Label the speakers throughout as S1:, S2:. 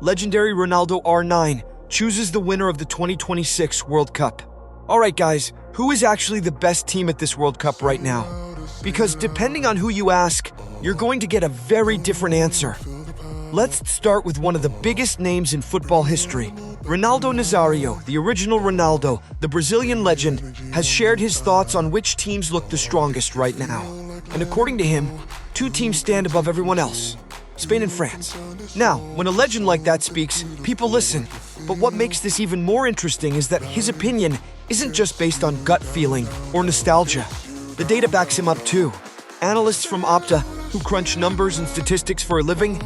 S1: legendary Ronaldo R9 chooses the winner of the 2026 World Cup. Alright guys, who is actually the best team at this World Cup right now? Because depending on who you ask, you're going to get a very different answer. Let's start with one of the biggest names in football history. Ronaldo Nazario, the original Ronaldo, the Brazilian legend, has shared his thoughts on which teams look the strongest right now. And according to him, two teams stand above everyone else: Spain and France. Now, when a legend like that speaks, people listen. But what makes this even more interesting is that his opinion isn't just based on gut feeling or nostalgia. The data backs him up too. Analysts from Opta, who crunch numbers and statistics for a living,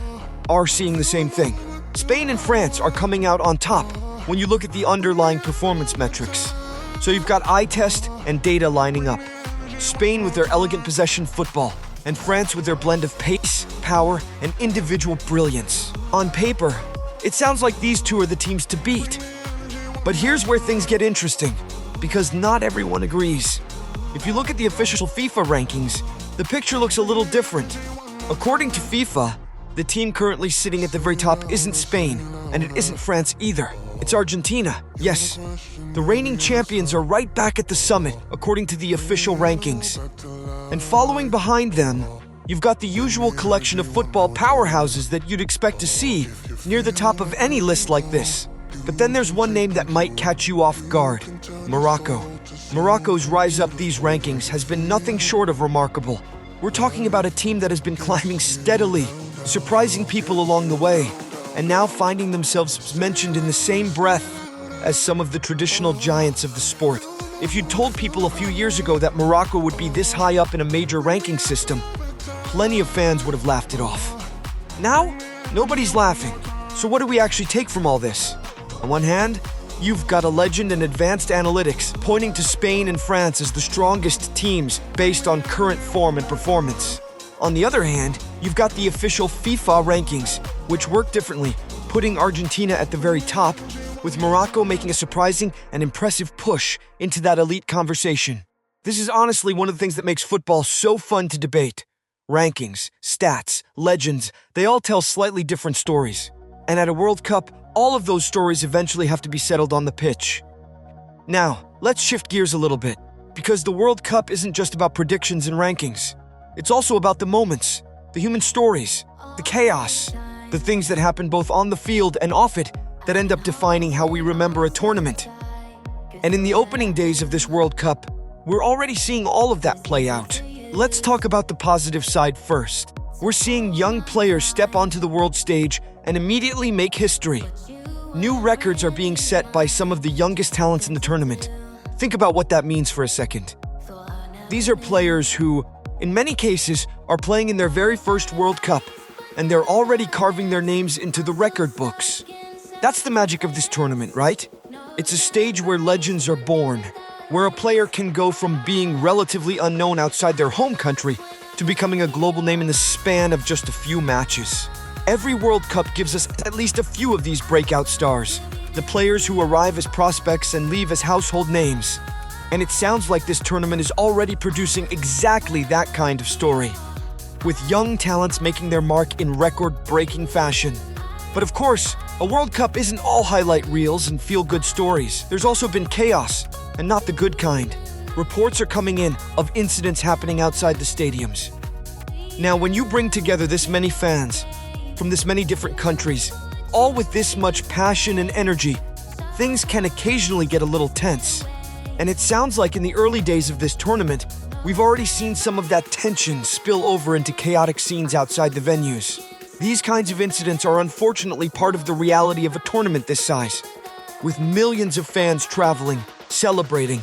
S1: are seeing the same thing. Spain and France are coming out on top when you look at the underlying performance metrics. So you've got eye test and data lining up. Spain with their elegant possession football, and France with their blend of pace, power, and individual brilliance. On paper, it sounds like these two are the teams to beat. But here's where things get interesting, because not everyone agrees. If you look at the official FIFA rankings, the picture looks a little different. According to FIFA, the team currently sitting at the very top isn't Spain, and it isn't France either. It's Argentina. Yes, the reigning champions are right back at the summit, according to the official rankings. And following behind them, you've got the usual collection of football powerhouses that you'd expect to see near the top of any list like this. But then there's one name that might catch you off guard: Morocco. Morocco's rise up these rankings has been nothing short of remarkable. We're talking about a team that has been climbing steadily, surprising people along the way, and now finding themselves mentioned in the same breath as some of the traditional giants of the sport. If you'd told people a few years ago that Morocco would be this high up in a major ranking system, plenty of fans would have laughed it off. Now, nobody's laughing. So what do we actually take from all this? On one hand, you've got a legend and advanced analytics pointing to Spain and France as the strongest teams based on current form and performance. On the other hand, you've got the official FIFA rankings, which work differently, putting Argentina at the very top, with Morocco making a surprising and impressive push into that elite conversation. This is honestly one of the things that makes football so fun to debate. Rankings, stats, legends, they all tell slightly different stories. And at a World Cup, all of those stories eventually have to be settled on the pitch. Now, let's shift gears a little bit, because the World Cup isn't just about predictions and rankings. It's also about the moments, the human stories, the chaos, the things that happen both on the field and off it that end up defining how we remember a tournament. And in the opening days of this World Cup, we're already seeing all of that play out. Let's talk about the positive side first. We're seeing young players step onto the world stage and immediately make history. New records are being set by some of the youngest talents in the tournament. Think about what that means for a second. These are players who, in many cases, are playing in their very first World Cup, and they're already carving their names into the record books. That's the magic of this tournament, right? It's a stage where legends are born, where a player can go from being relatively unknown outside their home country to becoming a global name in the span of just a few matches. Every World Cup gives us at least a few of these breakout stars, the players who arrive as prospects and leave as household names. And it sounds like this tournament is already producing exactly that kind of story, with young talents making their mark in record-breaking fashion. But of course, a World Cup isn't all highlight reels and feel-good stories. There's also been chaos, and not the good kind. Reports are coming in of incidents happening outside the stadiums. Now, when you bring together this many fans from this many different countries, all with this much passion and energy, things can occasionally get a little tense. And it sounds like in the early days of this tournament, we've already seen some of that tension spill over into chaotic scenes outside the venues. These kinds of incidents are unfortunately part of the reality of a tournament this size, with millions of fans traveling, celebrating,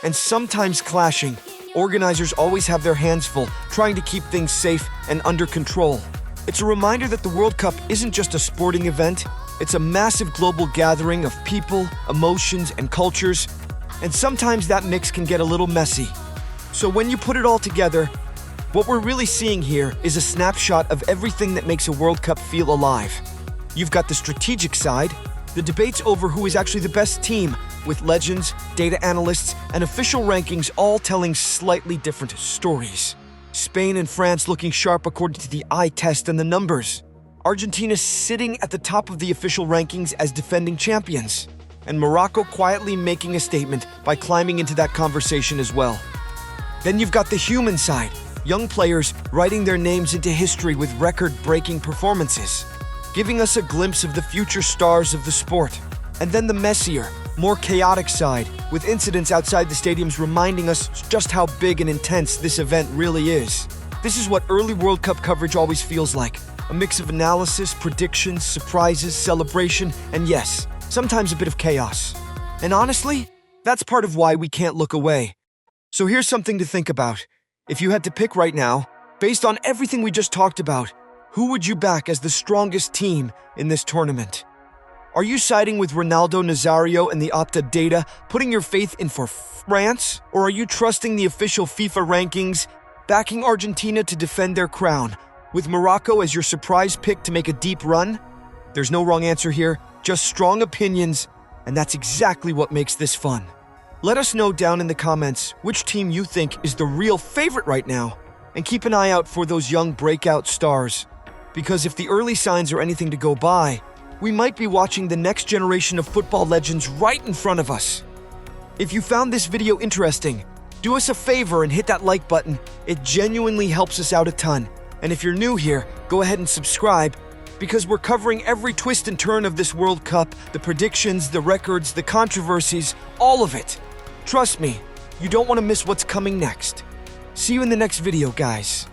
S1: and sometimes clashing. Organizers always have their hands full, trying to keep things safe and under control. It's a reminder that the World Cup isn't just a sporting event, it's a massive global gathering of people, emotions, and cultures, and sometimes that mix can get a little messy. So when you put it all together, what we're really seeing here is a snapshot of everything that makes a World Cup feel alive. You've got the strategic side, the debates over who is actually the best team, with legends, data analysts, and official rankings all telling slightly different stories. Spain and France looking sharp according to the eye test and the numbers. Argentina sitting at the top of the official rankings as defending champions, and Morocco quietly making a statement by climbing into that conversation as well. Then you've got the human side, young players writing their names into history with record-breaking performances, giving us a glimpse of the future stars of the sport. And then the messier, more chaotic side, with incidents outside the stadiums reminding us just how big and intense this event really is. This is what early World Cup coverage always feels like, a mix of analysis, predictions, surprises, celebration, and yes, sometimes a bit of chaos. And honestly, that's part of why we can't look away. So here's something to think about. If you had to pick right now, based on everything we just talked about, who would you back as the strongest team in this tournament? Are you siding with Ronaldo Nazario and the Opta data, putting your faith in for France? Or are you trusting the official FIFA rankings, backing Argentina to defend their crown, with Morocco as your surprise pick to make a deep run? There's no wrong answer here, just strong opinions, and that's exactly what makes this fun. Let us know down in the comments which team you think is the real favorite right now, and keep an eye out for those young breakout stars. Because if the early signs are anything to go by, we might be watching the next generation of football legends right in front of us. If you found this video interesting, do us a favor and hit that like button. It genuinely helps us out a ton. And if you're new here, go ahead and subscribe, because we're covering every twist and turn of this World Cup, the predictions, the records, the controversies, all of it. Trust me, you don't want to miss what's coming next. See you in the next video, guys.